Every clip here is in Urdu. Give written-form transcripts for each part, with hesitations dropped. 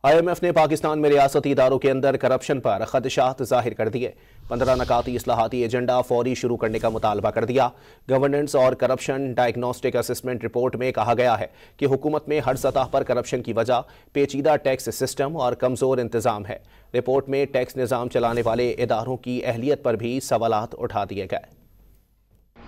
IMF نے پاکستان میں ریاستی اداروں کے اندر کرپشن پر خدشات ظاہر کر دیے۔ 15 نکاتی اصلاحاتی ایجنڈا فوری شروع کرنے کا مطالبہ کر دیا۔ گورننس اور کرپشن ڈائگنوسٹک اسسمنٹ رپورٹ میں کہا گیا ہے کہ حکومت میں ہر سطح پر کرپشن کی وجہ پیچیدہ ٹیکس سسٹم اور کمزور انتظام ہے۔ رپورٹ میں ٹیکس نظام چلانے والے اداروں کی اہلیت پر بھی سوالات اٹھا دیے گئے۔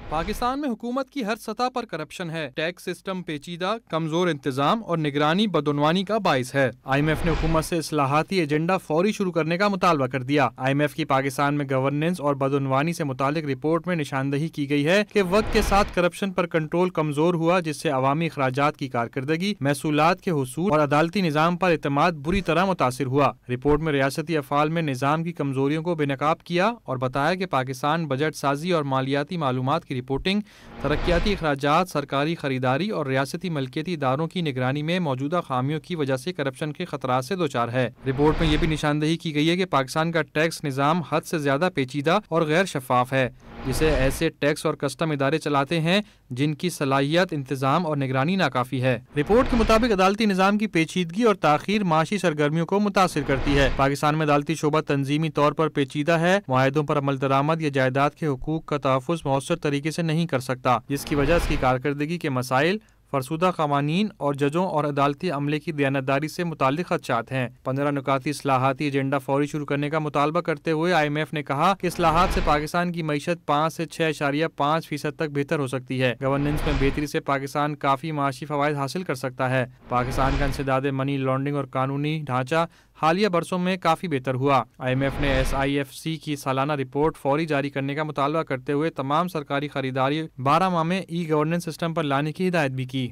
پاکستان میں حکومت کی ہر سطح پر کرپشن ہے۔ ٹیکس سسٹم پیچیدہ، کمزور انتظام اور نگرانی بدعنوانی کا باعث ہے۔ IMF نے حکومت سے اصلاحاتی ایجنڈا فوری شروع کرنے کا مطالبہ کر دیا۔ IMF کی پاکستان میں گورننس اور بدعنوانی سے متعلق رپورٹ میں نشاندہی کی گئی ہے کہ وقت کے ساتھ کرپشن پر کنٹرول کمزور ہوا، جس سے عوامی اخراجات کی کارکردگی، محصولات کے حصول اور عدالتی نظام پر اعتماد بری طرح متاثر ہوا۔ رپورٹ میں ریاستی افعال میں نظام کی کمزوریوں کو بے نقاب کیا اور بتایا کہ پاکستان بجٹ سازی اور مالیاتی معلومات کی رپورٹنگ، ترقیاتی اخراجات، سرکاری خریداری اور ریاستی ملکیتی اداروں کی نگرانی میں موجودہ خامیوں کی وجہ سے کرپشن کے خطرات سے دوچار ہے۔ رپورٹ میں یہ بھی نشاندہی کی گئی ہے کہ پاکستان کا ٹیکس نظام حد سے زیادہ پیچیدہ اور غیر شفاف ہے، جسے ایسے ٹیکس اور کسٹم ادارے چلاتے ہیں جن کی صلاحیت، انتظام اور نگرانی ناکافی ہے۔ رپورٹ کے مطابق عدالتی نظام کی پیچیدگی اور تاخیر معاشی سرگرمیوں کو متاثر کرتی ہے۔ پاکستان میں عدالتی شعبہ تنظیمی طور پر پیچیدہ ہے، معاہدوں پر عمل درآمد یا جائیداد کے حقوق کا تحفظ مؤثر طریقے سے نہیں کر سکتا، جس کی وجہ اس کی کارکردگی کے مسائل، فرسودہ قوانین اور ججوں اور عدالتی عملے کی دیانتداری سے متعلق خدشات ہیں۔ 15 نکاتی اصلاحاتی ایجنڈا فوری شروع کرنے کا مطالبہ کرتے ہوئے IMF نے کہا کہ اصلاحات سے پاکستان کی معیشت 5 سے 6.5% تک بہتر ہو سکتی ہے۔ گورننس میں بہتری سے پاکستان کافی معاشی فوائد حاصل کر سکتا ہے۔ پاکستان کا انسداد منی لانڈرنگ اور قانونی ڈھانچہ حالیہ برسوں میں کافی بہتر ہوا۔ IMF نے SIFC کی سالانہ رپورٹ فوری جاری کرنے کا مطالبہ کرتے ہوئے تمام سرکاری خریداری 12 ماہ میں ای گورننس سسٹم پر لانے کی ہدایت بھی کی۔